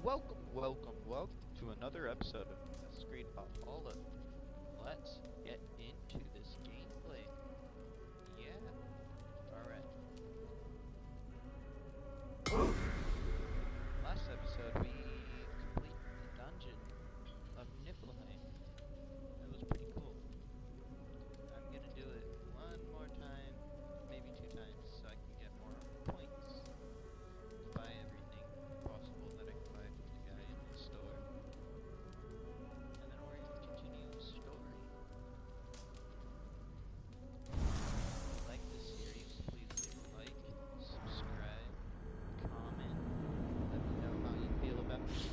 Welcome to another episode of Assassin's Creed Valhalla. Let's get into this gameplay. Yeah. Alright. Last episode we completed the dungeon of Niflheim. It was pretty cool. I'm gonna do it one more time, maybe two times, so I can get more points to buy everything possible that I can buy from the guy in the store. And then we're going to continue the story. If you like this series, please leave a like, subscribe, comment, let me know how you feel about the game.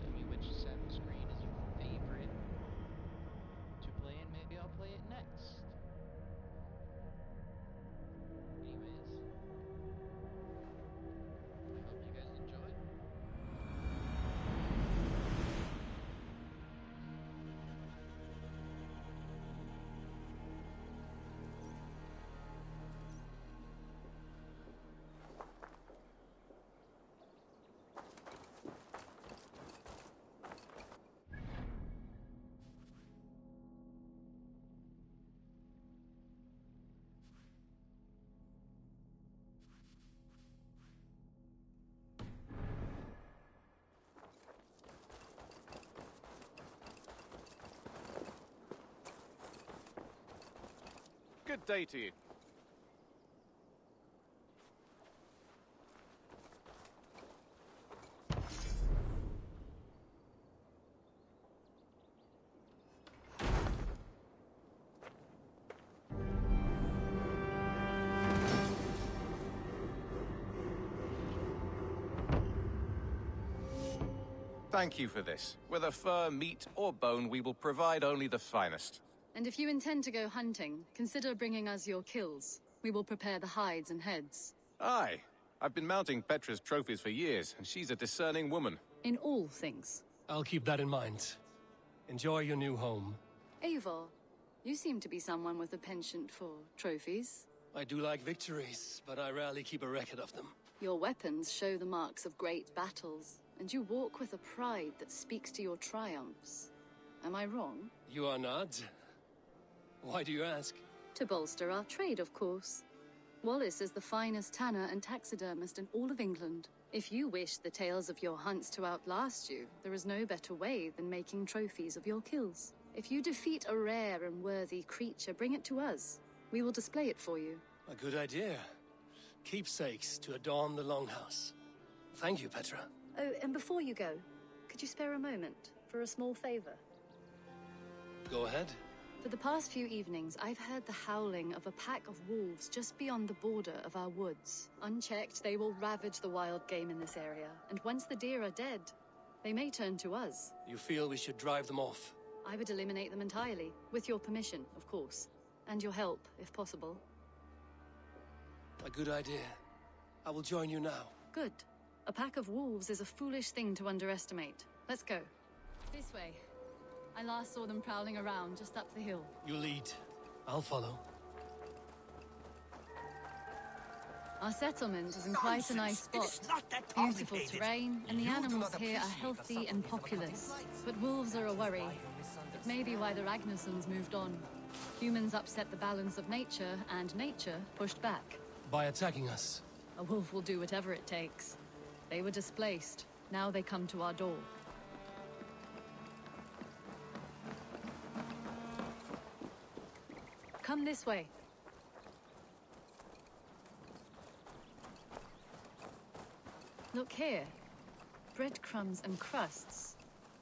Tell me which Assassin's Creed is your favorite to play, and maybe I'll play it next. Anyways, I hope you guys enjoy. Good day to you. Thank you for this. Whether fur, meat, or bone, we will provide only the finest. And if you intend to go hunting, consider bringing us your kills. We will prepare the hides and heads. Aye. I've been mounting Petra's trophies for years, and she's a discerning woman. In all things. I'll keep that in mind. Enjoy your new home. Eivor, you seem to be someone with a penchant for trophies. I do like victories, but I rarely keep a record of them. Your weapons show the marks of great battles, and you walk with a pride that speaks to your triumphs. Am I wrong? You are not? Why do you ask? To bolster our trade, of course. Wallace is the finest tanner and taxidermist in all of England. If you wish the tales of your hunts to outlast you, there is no better way than making trophies of your kills. If you defeat a rare and worthy creature, bring it to us. We will display it for you. A good idea. Keepsakes to adorn the longhouse. Thank you, Petra. Oh, and before you go, could you spare a moment for a small favor? Go ahead. For the past few evenings, I've heard the howling of a pack of wolves just beyond the border of our woods. Unchecked, they will ravage the wild game in this area, and once the deer are dead, they may turn to us. You feel we should drive them off? I would eliminate them entirely, with your permission, of course. And your help, if possible. A good idea. I will join you now. Good. A pack of wolves is a foolish thing to underestimate. Let's go. This way. I last saw them prowling around just up the hill. You lead. I'll follow. Our settlement is in quite a nice spot. Beautiful terrain, and the animals here are healthy and populous. But wolves are a worry. It may be why the Ragnarsons moved on. Humans upset the balance of nature, and nature pushed back. By attacking us? A wolf will do whatever it takes. They were displaced. Now they come to our door. Come this way. Look here. Breadcrumbs and crusts.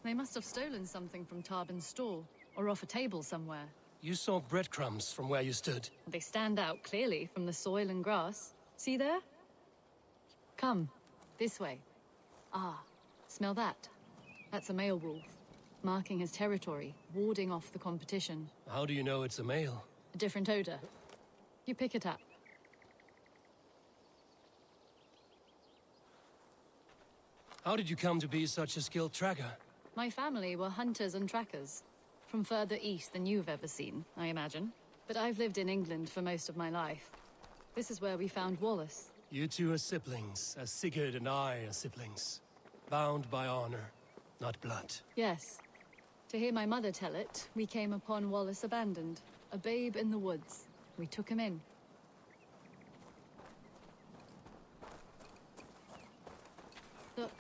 They must have stolen something from Tarbin's store, or off a table somewhere. You saw breadcrumbs from where you stood. They stand out clearly from the soil and grass. See there? Come, this way. Ah, smell that? That's a male wolf, marking his territory, warding off the competition. How do you know it's a male? A different odor. You pick it up. How did you come to be such a skilled tracker? My family were hunters and trackers. From further east than you've ever seen, I imagine. But I've lived in England for most of my life. This is where we found Wallace. You two are siblings, as Sigurd and I are siblings. bound by honor, not blood. Yes. To hear my mother tell it, we came upon Wallace abandoned, a babe in the woods. We took him in. Look,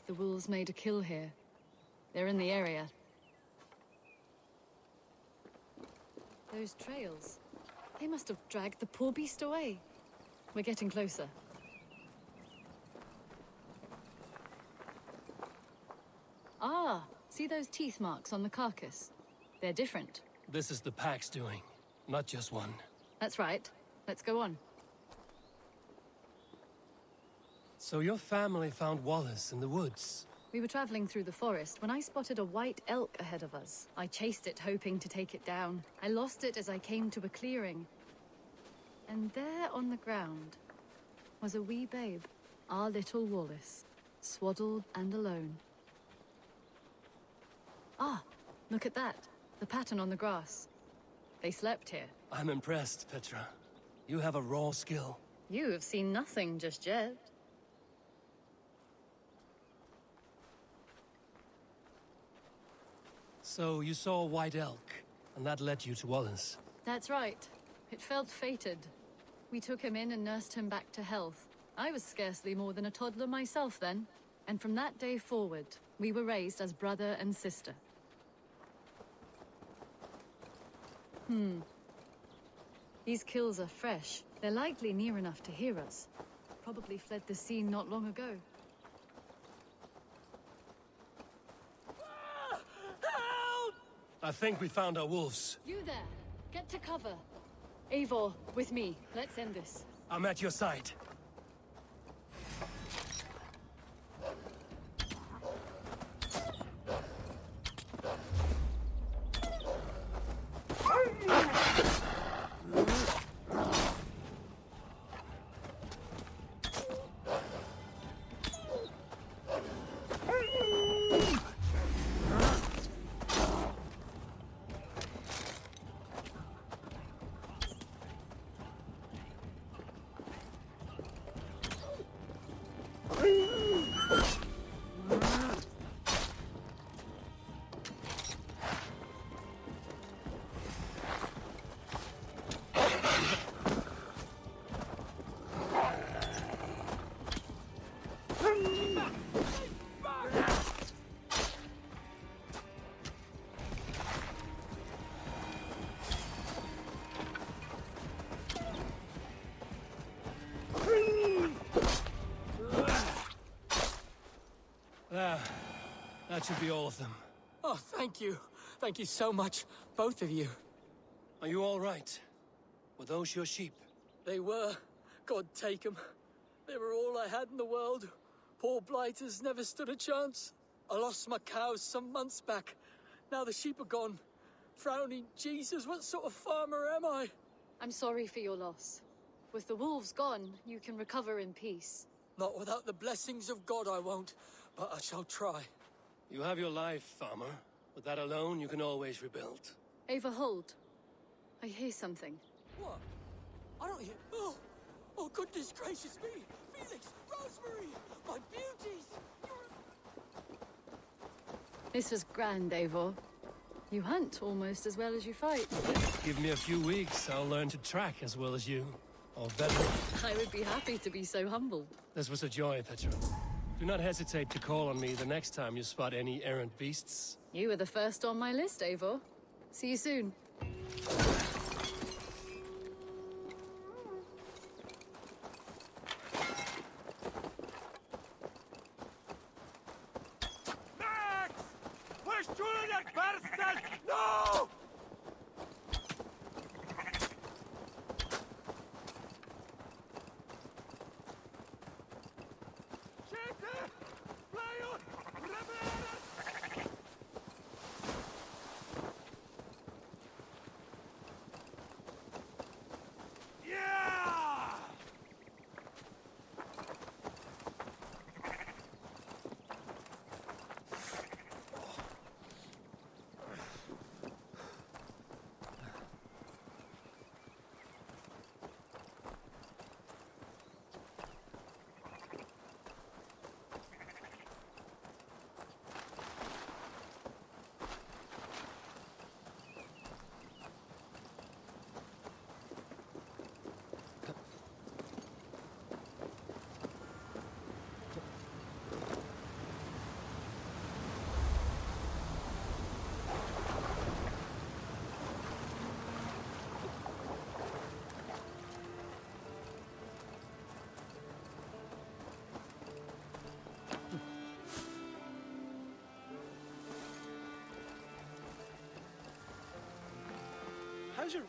the wolves made a kill here. They're in the area. Those trails. They must have dragged the poor beast away. We're getting closer. Ah, see those teeth marks on the carcass? They're different. This is the pack's doing, not just one. That's right. Let's go on. So your family found Wallace in the woods. We were traveling through the forest when I spotted a white elk ahead of us. I chased it, hoping to take it down. I lost it as I came to a clearing. And there on the ground was a wee babe, our little Wallace, swaddled and alone. Ah, look at that. The pattern on the grass. They slept here. I'm impressed, Petra. You have a raw skill. You have seen nothing just yet. So you saw a white elk, and that led you to Wallace. That's right. It felt fated. We took him in and nursed him back to health. I was scarcely more than a toddler myself then. And from that day forward, we were raised as brother and sister. These kills are fresh. They're likely near enough to hear us. Probably fled the scene not long ago. I think we found our wolves. You there! Get to cover! Eivor, with me. Let's end this. I'm at your side. That should be all of them. Oh, thank you. Thank you so much, both of you. Are you all right? Were those your sheep? They were. God take them. They were all I had in the world. Poor blighters never stood a chance. I lost my cows some months back. Now the sheep are gone. Frowning Jesus, what sort of farmer am I? I'm sorry for your loss. With the wolves gone, you can recover in peace. Not without the blessings of God I won't, but I shall try. You have your life, farmer. With that alone, you can always rebuild. Ava, hold. I hear something. What? I don't hear... Oh, goodness gracious me! Felix, Rosemary, my beauties! This was grand, Eivor. You hunt almost as well as you fight. Give me a few weeks, I'll learn to track as well as you. Or better. I would be happy to be so humbled. This was a joy, Petra. Do not hesitate to call on me the next time you spot any errant beasts. You were the first on my list, Eivor. See you soon. Max! Push through that bastard! No! treasure.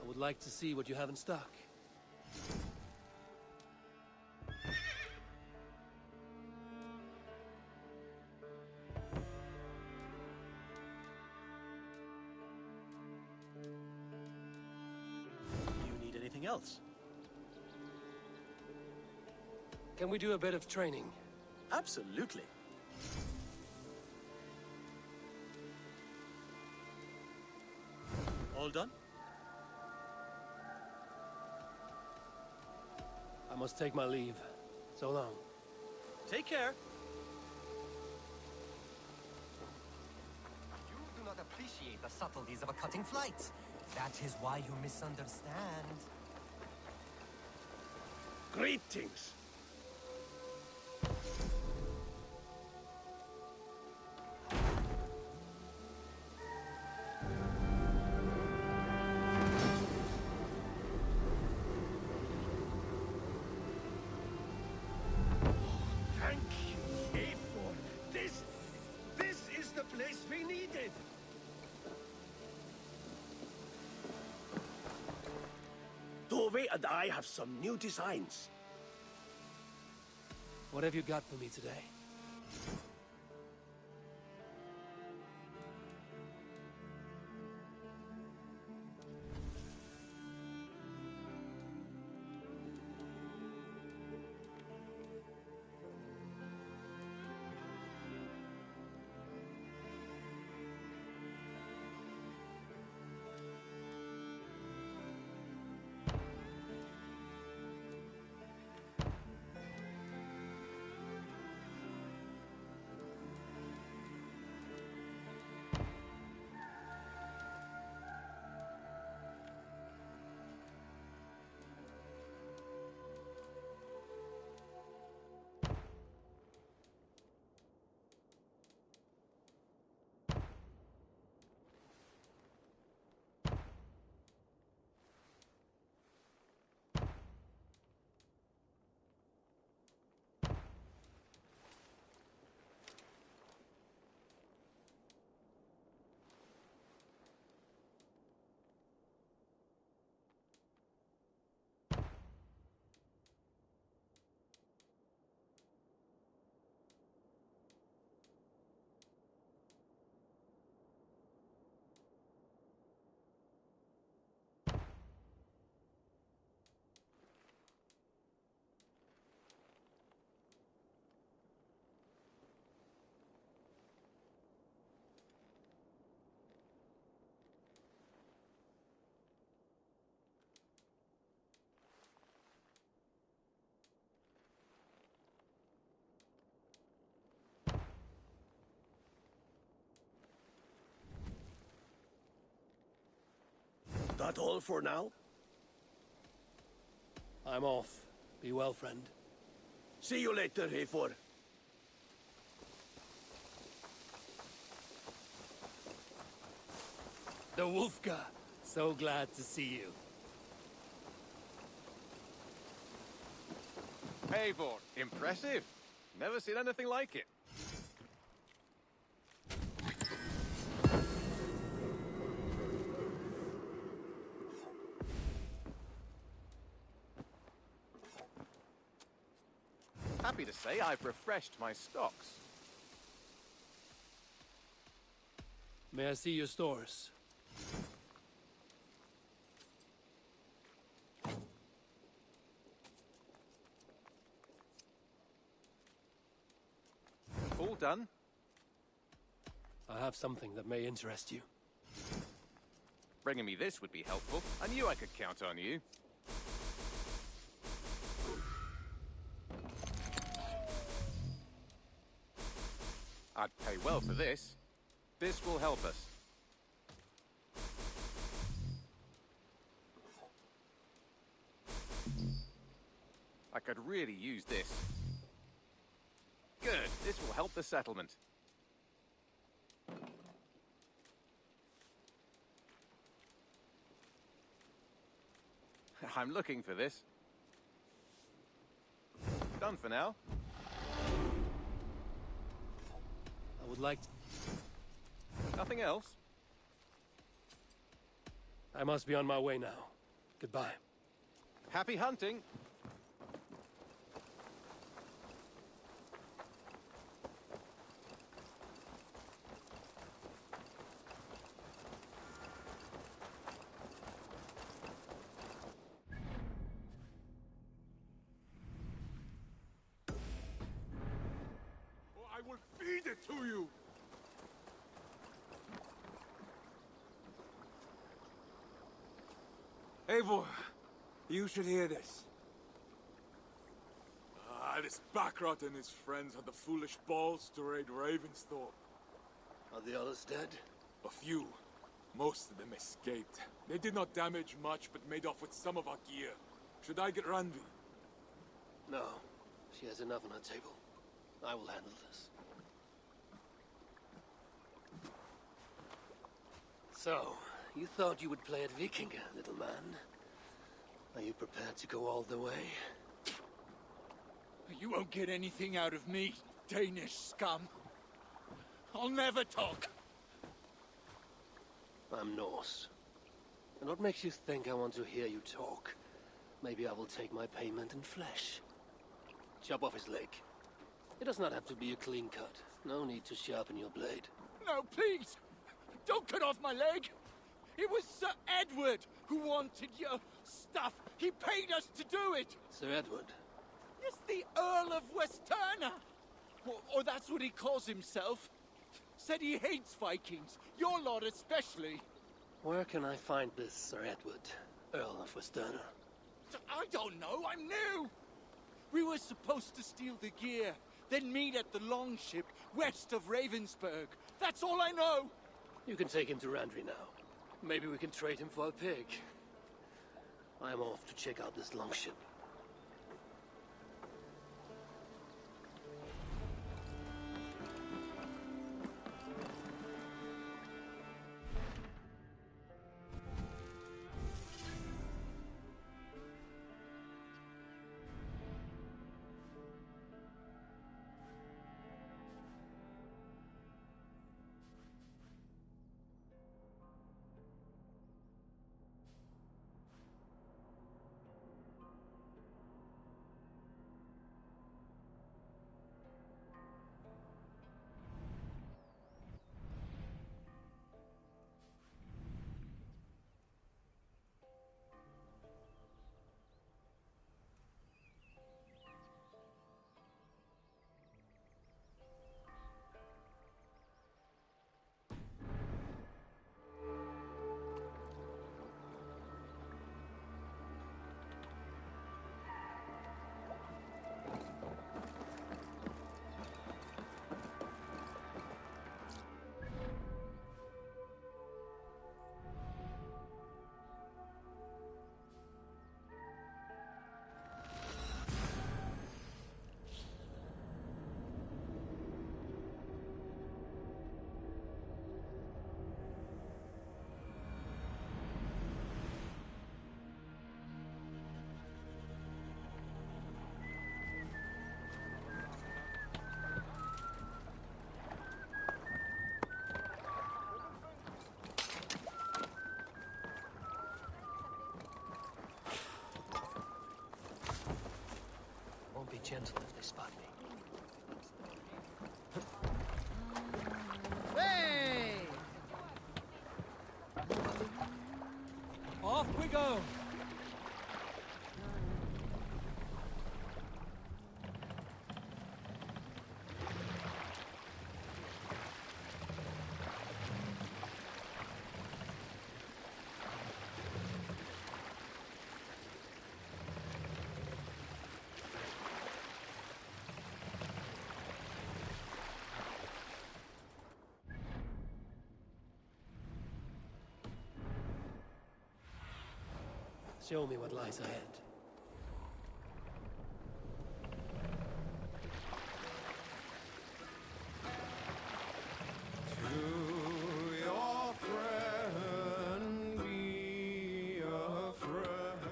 I would like to see what you have in stock. You need anything else? Can we do a bit of training? Absolutely. All done? I must take my leave. So long. Take care. You do not appreciate the subtleties of a cutting flight. That is why you misunderstand. Greetings. Thank you, Eivor. This is the place we needed. Tove and I have some new designs. What have you got for me today? That all for now? I'm off. Be well, friend. See you later, Eivor. The Wolfka. So glad to see you. Eivor, impressive. Never seen anything like it. Happy to say I've refreshed my stocks. May I see your stores? All done? I have something that may interest you. Bringing me this would be helpful. I knew I could count on you. I'd pay well for this. This will help us. I could really use this. Good. This will help the settlement. I'm looking for this. Done for now. I would like to... Nothing else? I must be on my way now. Goodbye. Happy hunting! I will feed it to you! Eivor, you should hear this. This Backrot and his friends had the foolish balls to raid Ravensthorpe. Are the others dead? A few. Most of them escaped. They did not damage much, but made off with some of our gear. Should I get Randvi? No. She has enough on her table. I will handle this. So, you thought you would play at Vikinger, little man? Are you prepared to go all the way? You won't get anything out of me, Danish scum. I'll never talk. I'm Norse. And what makes you think I want to hear you talk? Maybe I will take my payment in flesh. Chop off his leg. It does not have to be a clean cut. No need to sharpen your blade. No, please! Don't cut off my leg! It was Sir Edward who wanted your stuff. He paid us to do it! Sir Edward? Yes, the Earl of Westerna! Or that's what he calls himself. Said he hates Vikings. Your lot especially. Where can I find this Sir Edward, Earl of Westerna? I don't know, I'm new! We were supposed to steal the gear, then meet at the longship west of Ravensburg. That's all I know! You can take him to Randri now. Maybe we can trade him for a pig. I'm off to check out this longship. Be gentle if they spot me. Hey! Off we go! Show me what lies ahead. To your friend, be a friend.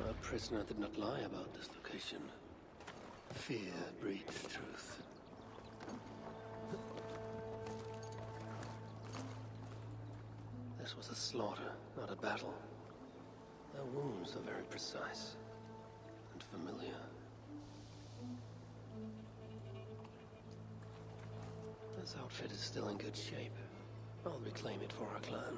Our prisoner did not lie about this location. Fear breeds truth. This was a slaughter, not a battle. Their wounds are very precise and familiar. This outfit is still in good shape. I'll reclaim it for our clan.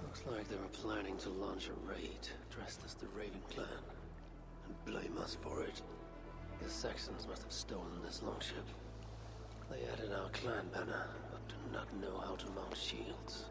Looks like they were planning to launch a raid, dressed as the Raven clan, and blame us for it. The Saxons must have stolen this longship. They added our clan banner, but do not know how to mount shields.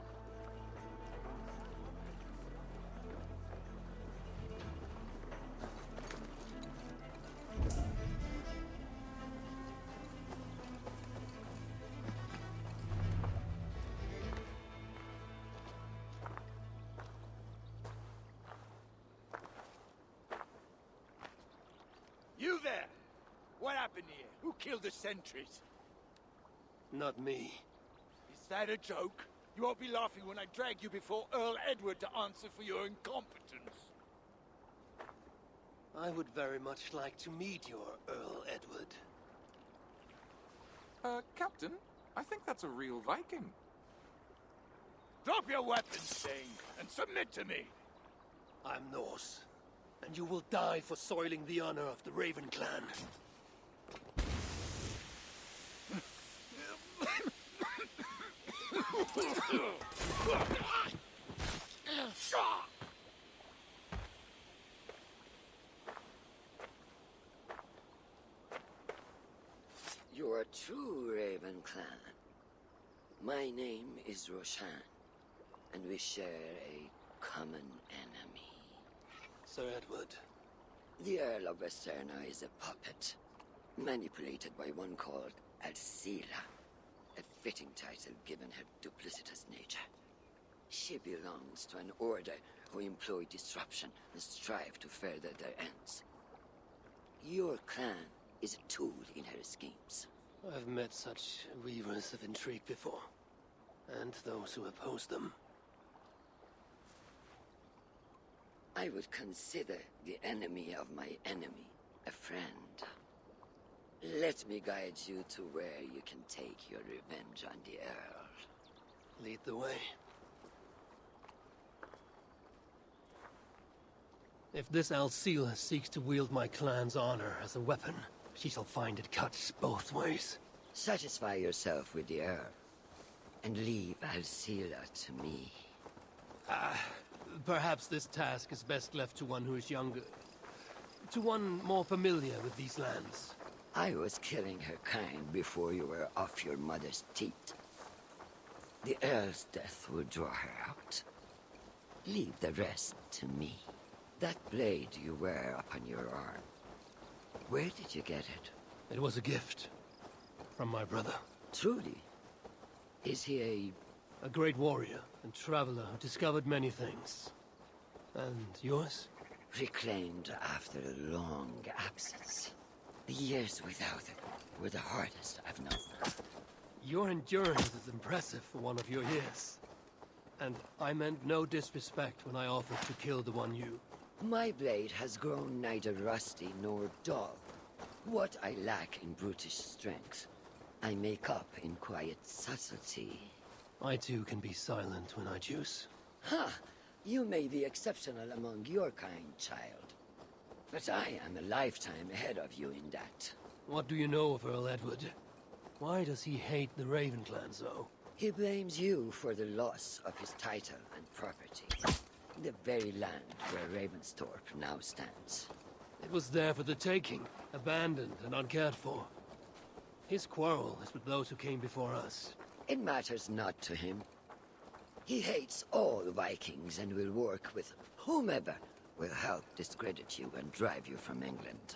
You there! What happened here? Who killed the sentries? Not me. Is that a joke? You won't be laughing when I drag you before Earl Edward to answer for your incompetence. I would very much like to meet your Earl Edward. Captain, I think that's a real Viking. Drop your weapons, Thane, and submit to me. I'm Norse, and you will die for soiling the honor of the Raven clan. You are true, Raven clan. My name is Roshan, and we share a common enemy. Sir Edward. The Earl of Westerna is a puppet, manipulated by one called Alcila, a fitting title given her duplicitous nature. She belongs to an order who employ disruption and strive to further their ends. Your clan is a tool in her schemes. I've met such weavers of intrigue before, and those who oppose them. I would consider the enemy of my enemy a friend. Let me guide you to where you can take your revenge on the Earl. Lead the way. If this Alcila seeks to wield my clan's honor as a weapon, she shall find it cuts both ways. Satisfy yourself with the Earl, and leave Alcila to me. Perhaps this task is best left to one who is younger. To one more familiar with these lands. I was killing her kind before you were off your mother's teat. The Earl's death will draw her out. Leave the rest to me. That blade you wear upon your arm, where did you get it? It was a gift. From my brother. Truly? Is he a great warrior and traveler who discovered many things. And yours? reclaimed after a long absence? The years without it were the hardest I've known. Your endurance is impressive for one of your years. And I meant no disrespect when I offered to kill the one you... My blade has grown neither rusty nor dull. What I lack in brutish strength, I make up in quiet subtlety. I too can be silent when I choose. Ha! You may be exceptional among your kind, child. But I am a lifetime ahead of you in that. What do you know of Earl Edward? Why does he hate the Raven clan so? He blames you for the loss of his title and property. The very land where Ravensthorpe now stands. It was there for the taking, abandoned and uncared for. His quarrel is with those who came before us. It matters not to him. He hates all Vikings and will work with whomever will help discredit you and drive you from England.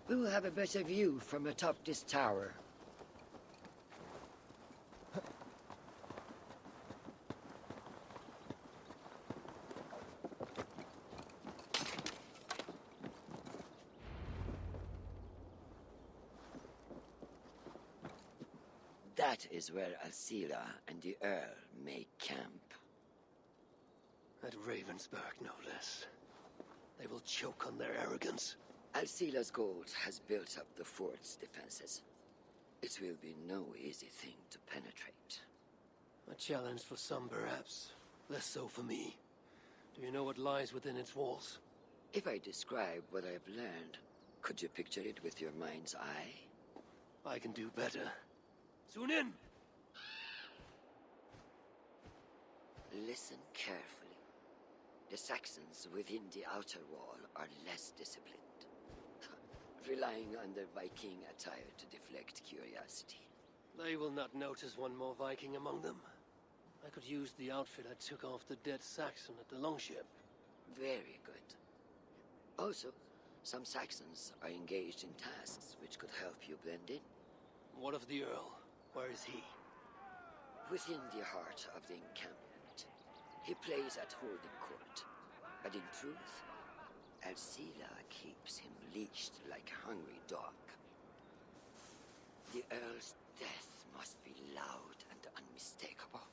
We will have a better view from atop this tower. That is where Alcila and the Earl make camp. At Ravensburg, no less. They will choke on their arrogance. Alcila's gold has built up the fort's defenses. It will be no easy thing to penetrate. A challenge for some, perhaps. Less so for me. Do you know what lies within its walls? If I describe what I've learned, could you picture it with your mind's eye? I can do better. Soon in! Listen carefully. The Saxons within the outer wall are less disciplined, relying on their Viking attire to deflect curiosity. They will not notice one more Viking among them. I could use the outfit I took off the dead Saxon at the longship. Very good. Also, some Saxons are engaged in tasks which could help you blend in. What of the Earl? Where is he? Within the heart of the encampment. He plays at holding court, but in truth, Alcila keeps him leashed like a hungry dog. The Earl's death must be loud and unmistakable.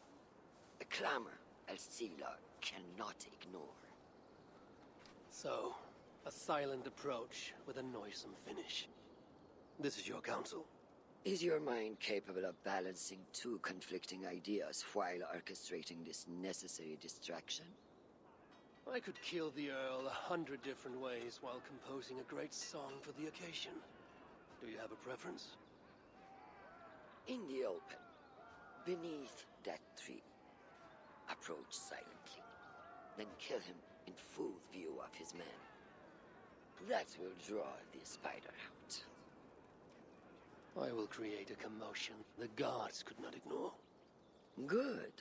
A clamor Alcila cannot ignore. So, a silent approach with a noisome finish. This is your counsel. Is your mind capable of balancing two conflicting ideas while orchestrating this necessary distraction? I could kill the Earl 100 different ways while composing a great song for the occasion. Do you have a preference? In the open, beneath that tree. Approach silently, then kill him in full view of his men. That will draw the spider out. I will create a commotion the guards could not ignore. Good.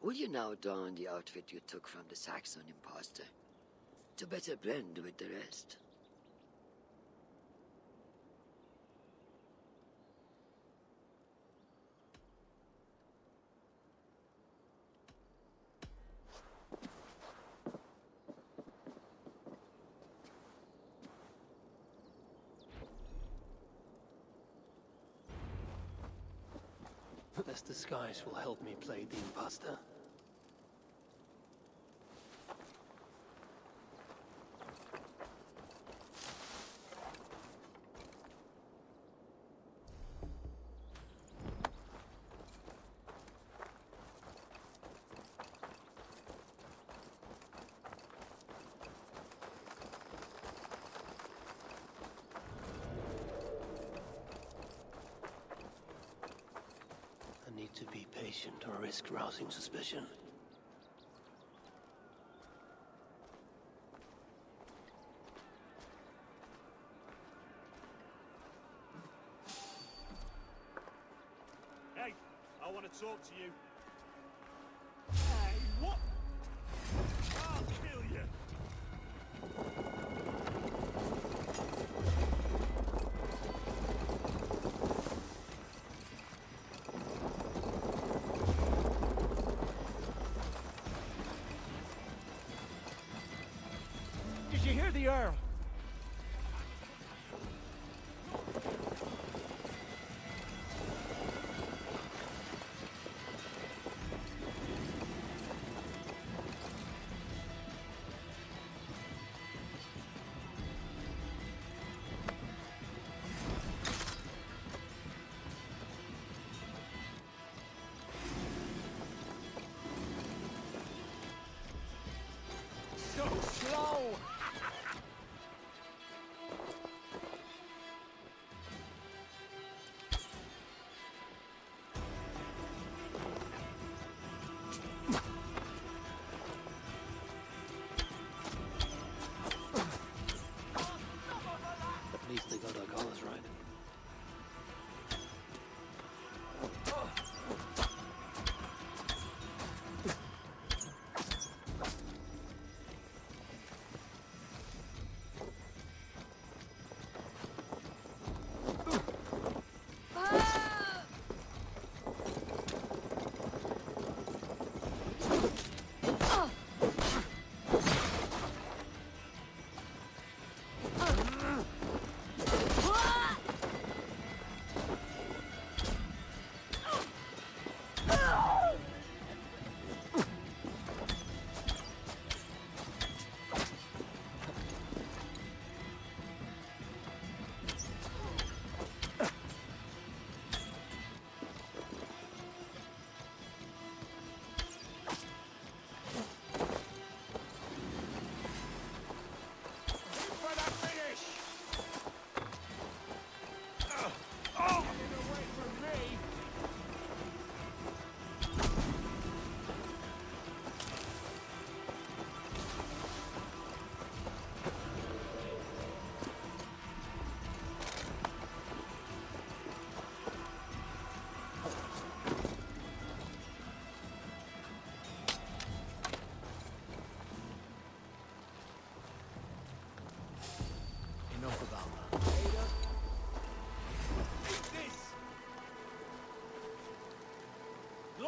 Will you now don the outfit you took from the Saxon imposter? To better blend with the rest. This disguise will help me play the imposter. I need to be patient or risk rousing suspicion. Hey, I want to talk to you. Hey, what? I'll kill you. Did you hear the Earl?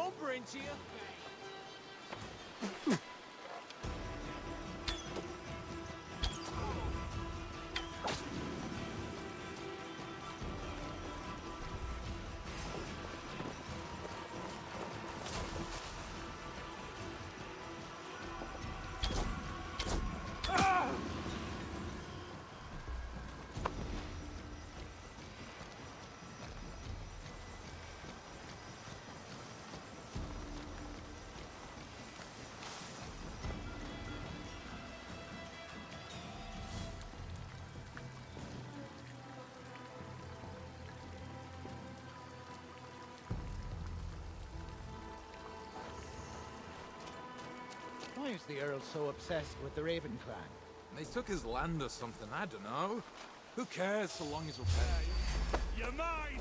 lumbering to you. Why is the Earl so obsessed with the Raven clan? They took his land or something, I don't know. Who cares so long as we're paid? You're mine!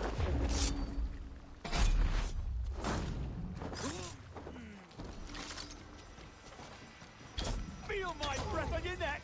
Feel my breath on your neck!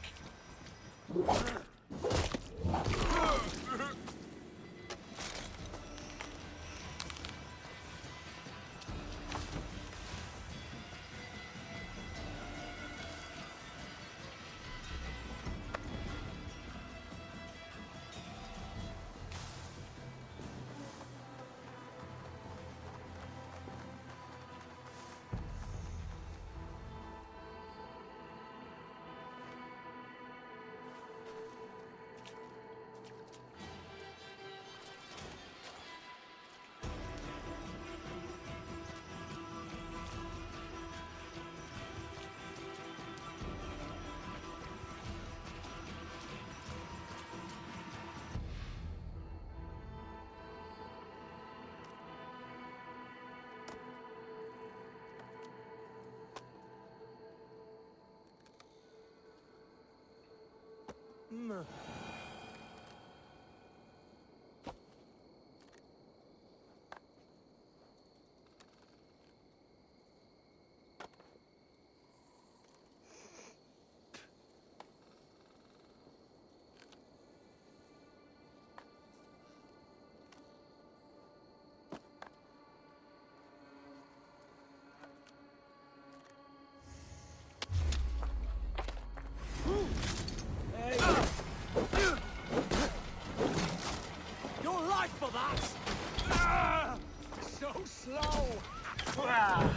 Your life for that! So slow! Have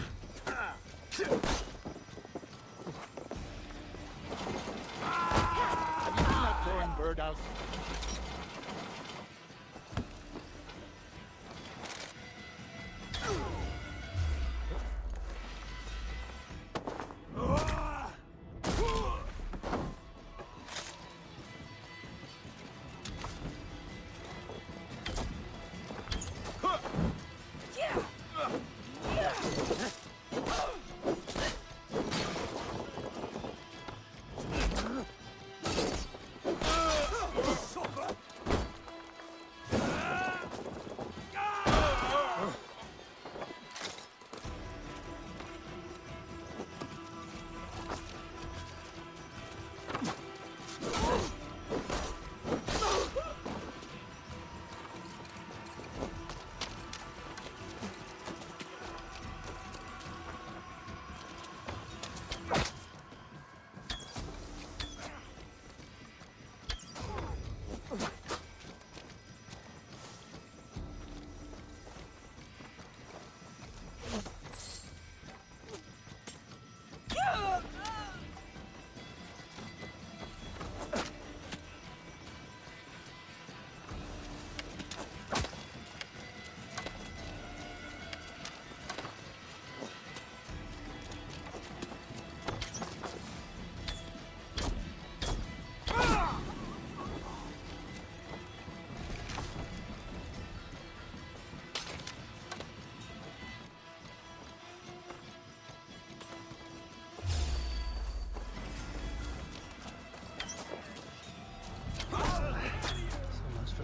you seen that foreign birdhouse?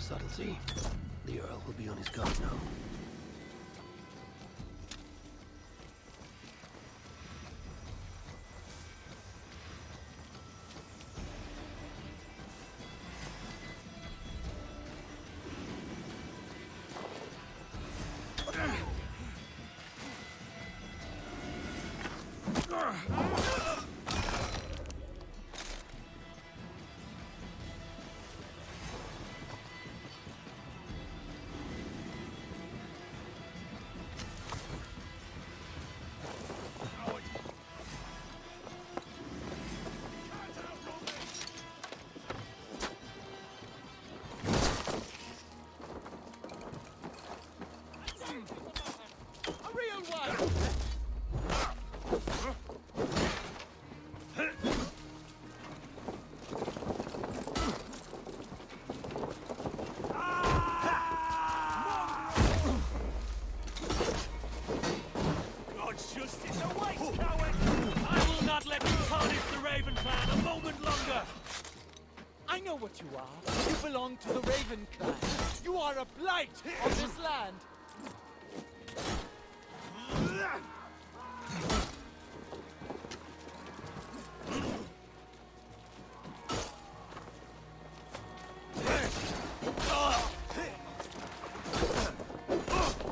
subtlety. The Earl will be on his guard now. coward! I will not let you tarnish the Raven clan a moment longer! I know what you are. You belong to the Raven clan. You are a blight on this land.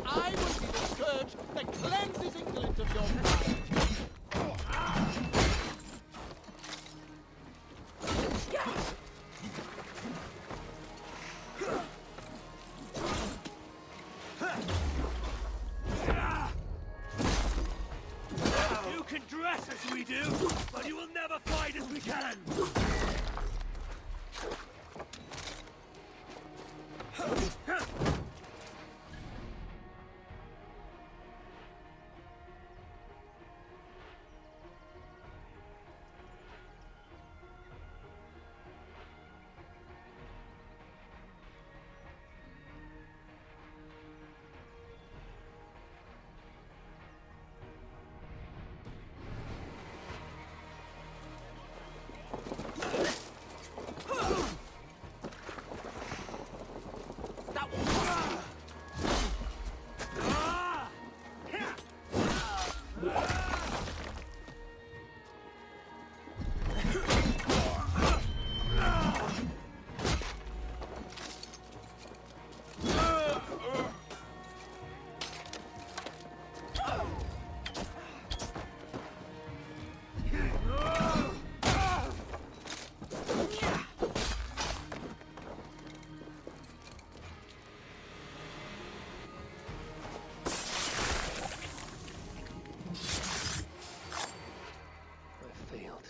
I will be the scourge that cleanses England of your pride. You can dress as we do, but you will never fight as we can!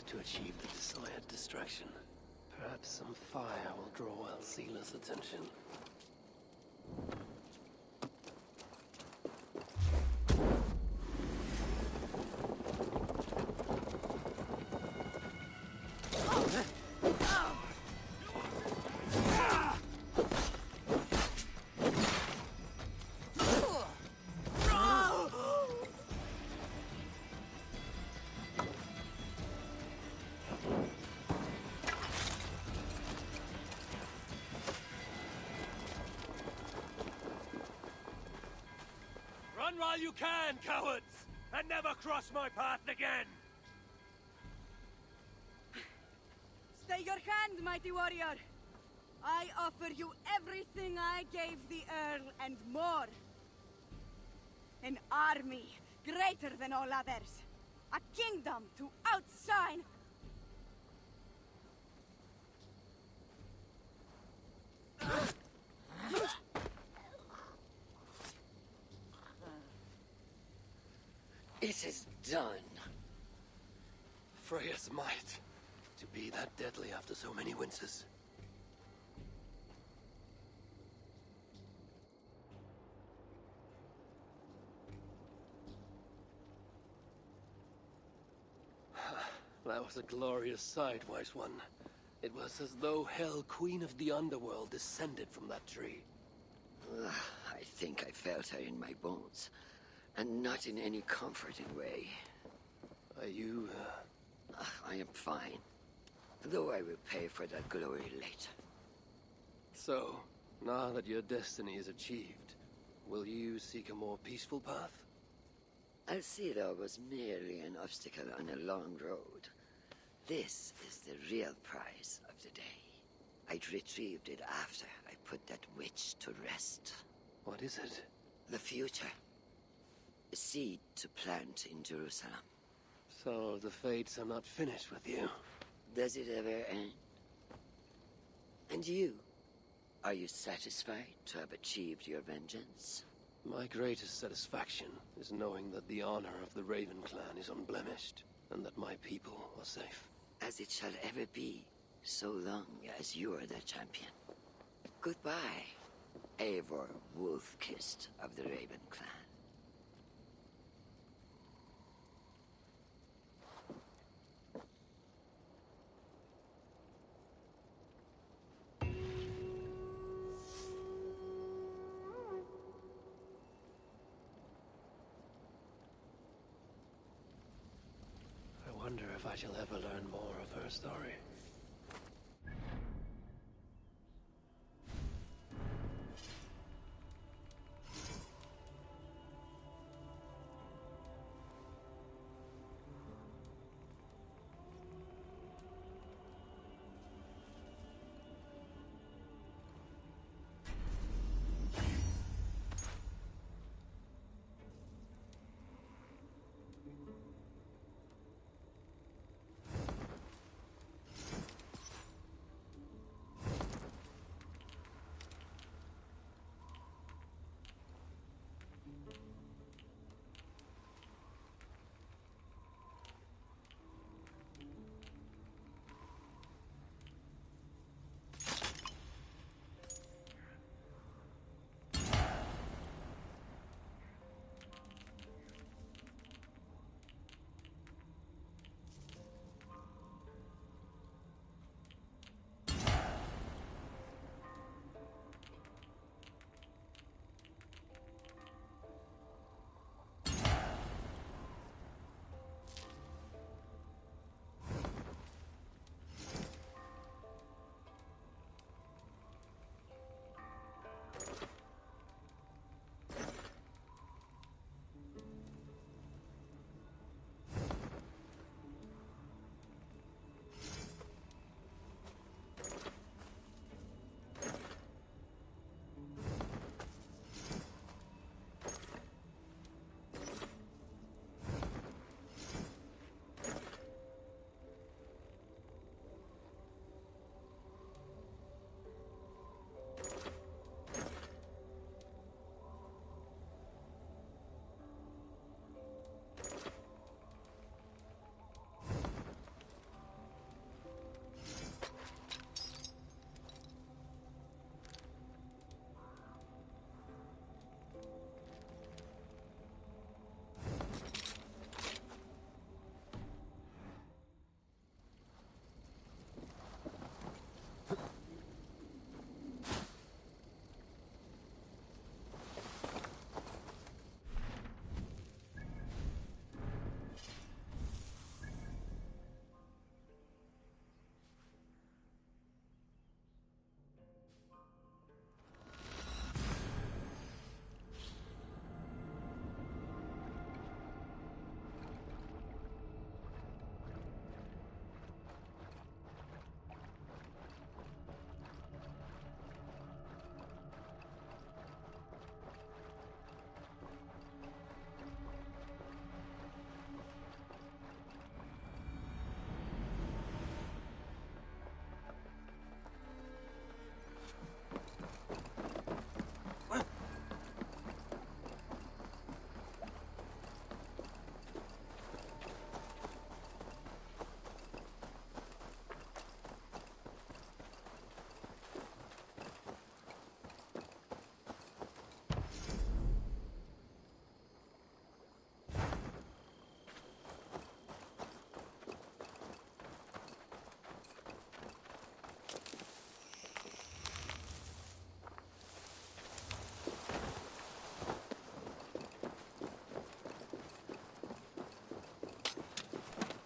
To achieve the desired distraction. Perhaps some fire will draw Alcila's attention. Run while you can, cowards! And never cross my path again! Stay your hand, mighty warrior! I offer you everything I gave the Earl and more. An army greater than all others. A kingdom to outshine. It is done. Freya's might. To be that deadly after so many winters. That was a glorious sight, wise one. It was as though Hell, Queen of the Underworld, descended from that tree. I think I felt her in my bones. And not in any comforting way. Are you, I am fine. Though I will pay for that glory later. So, now that your destiny is achieved, will you seek a more peaceful path? Alcira was merely an obstacle on a long road. This is the real prize of the day. I'd retrieved it after I put that witch to rest. What is it? The future. A seed to plant in Jerusalem. So the fates are not finished with you? Does it ever end? And you? Are you satisfied to have achieved your vengeance? My greatest satisfaction is knowing that the honor of the Raven clan is unblemished, and that my people are safe. As it shall ever be, so long as you are the champion. Goodbye, Eivor Wolf-Kissed of the Raven clan. wonder if I shall ever learn more of her story.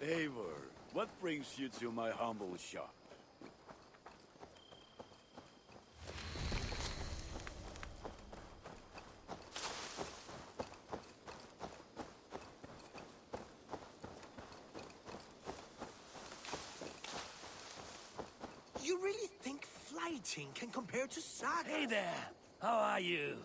Eivor, what brings you to my humble shop? You really think flighting can compare to Saga? Hey there! How are you?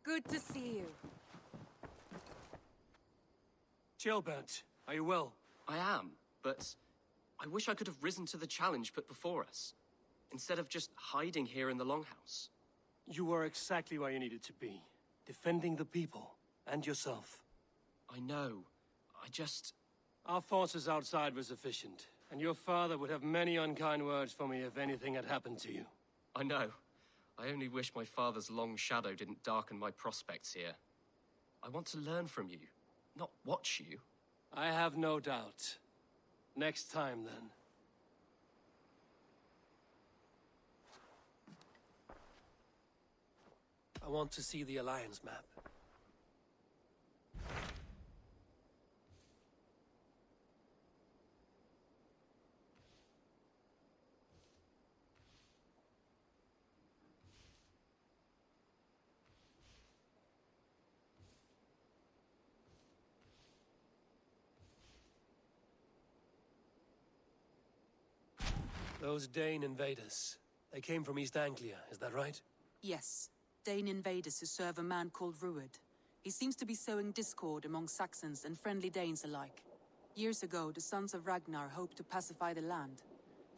Good to see you. Gilbert, are you well? I am, but I wish I could have risen to the challenge put before us, instead of just hiding here in the Longhouse. You were exactly where you needed to be. Defending the people, and yourself. I know. I just... Our forces outside were sufficient, and your father would have many unkind words for me if anything had happened to you. I know. I only wish my father's long shadow didn't darken my prospects here. I want to learn from you, not watch you. I have no doubt. Next time, then. I want to see the Alliance map. Those Dane invaders, they came from East Anglia, is that right? Yes. Dane invaders who serve a man called Rued. He seems to be sowing discord among Saxons and friendly Danes alike. Years ago, the sons of Ragnar hoped to pacify the land.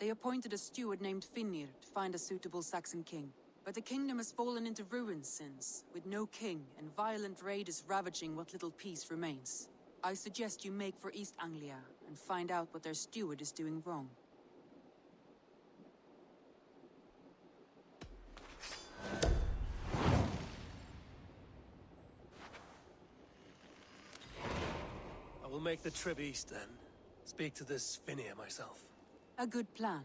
They appointed a steward named Finnir to find a suitable Saxon king. But the kingdom has fallen into ruins since, with no king and violent raiders ravaging what little peace remains. I suggest you make for East Anglia and find out what their steward is doing wrong. I will make the trip east then. Speak to this Finnir myself. A good plan.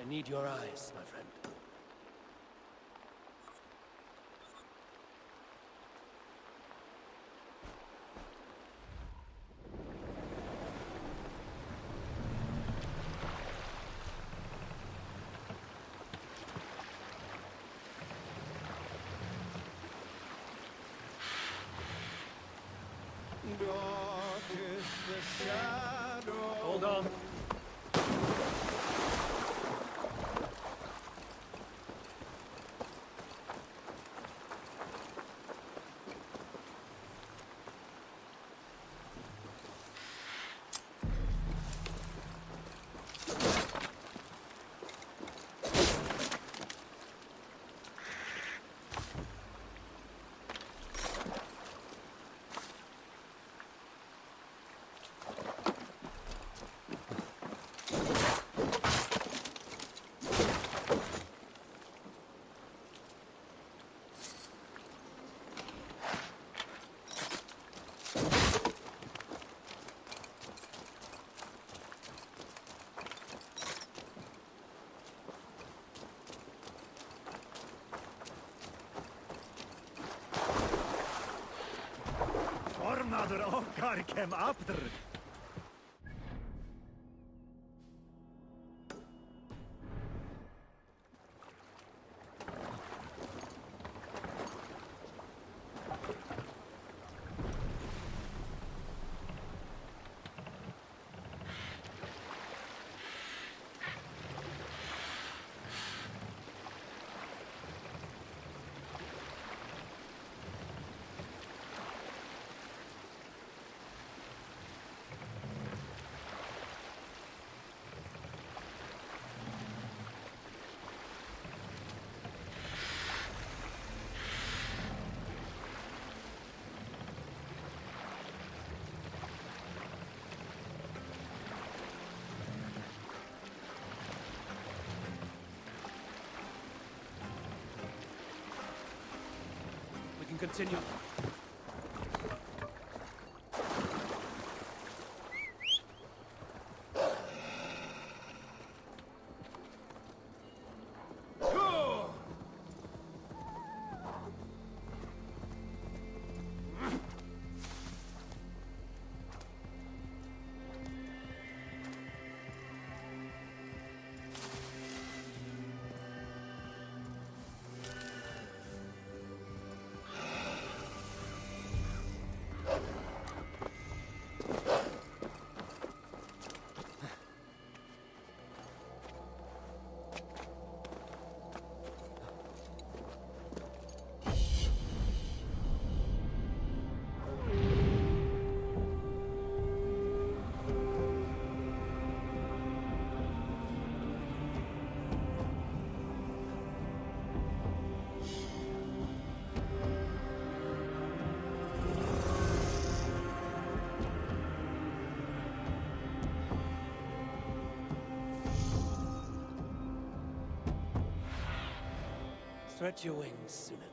I need your eyes, my friend. Dark is the shadow. Hold on. Ormaður okkar kem aftur. Continue. Stretch your wings, Sunan.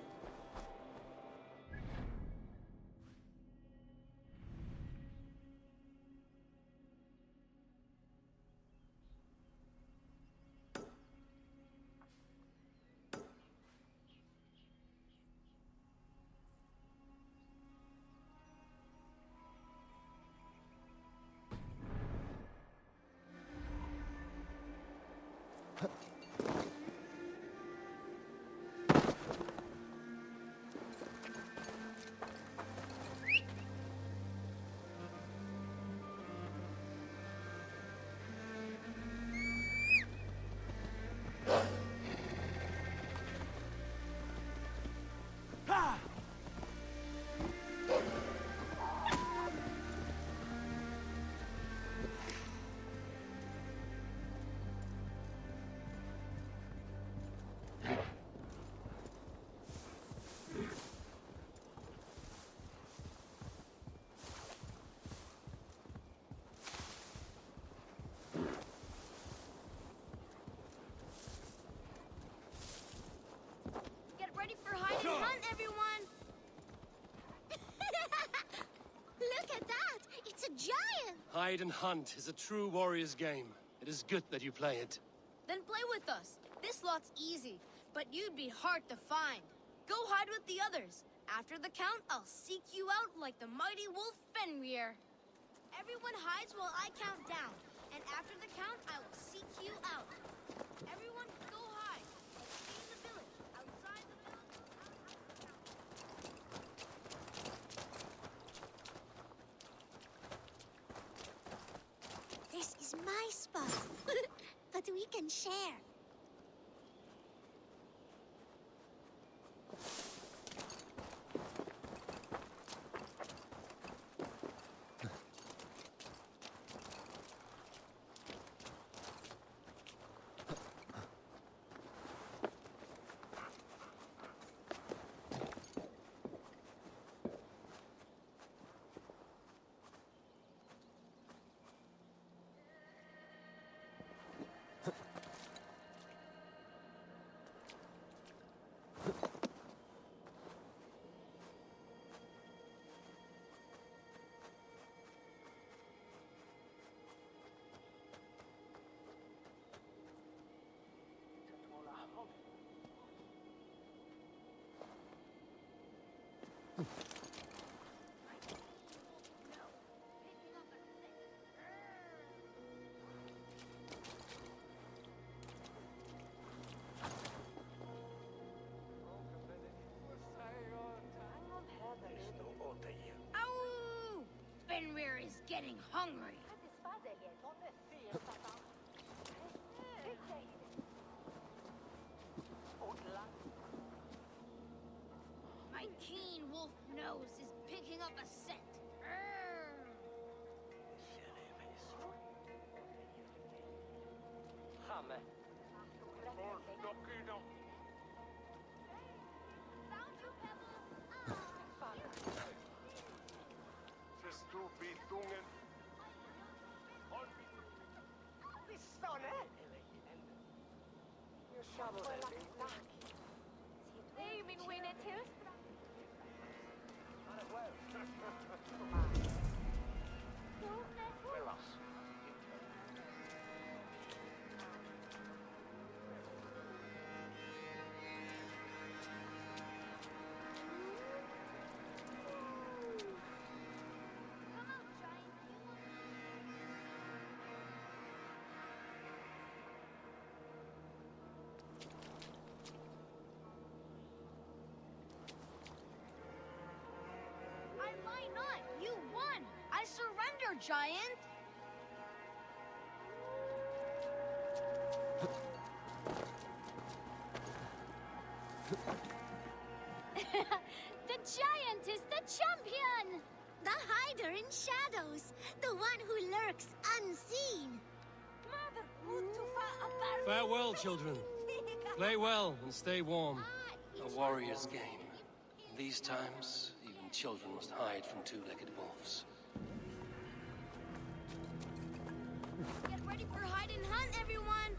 Get ready for hide and hunt, everyone! Look at that! It's a giant! Hide and hunt is a true warrior's game. It is good that you play it. Then play with us. This lot's easy, but you'd be hard to find. Go hide with the others. After the count, I'll seek you out like the mighty wolf Fenrir. Everyone hides while I count down, and after the count, I will seek you out. Everyone go hide. Stay in the village, outside the village. This is my spot, but we can share. Ow! Fenrir is getting hungry. My keen wolf nose is picking up a scent. Nej, min Winnie Tustra. I might not. You won. I surrender, giant. The giant is the champion! The hider in shadows, the one who lurks unseen. Farewell, children. Play well and stay warm. A warrior's game. In these times, even children must hide from two-legged wolves. Get ready for hide and hunt, everyone.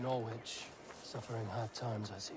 Norwich, suffering hard times, I see.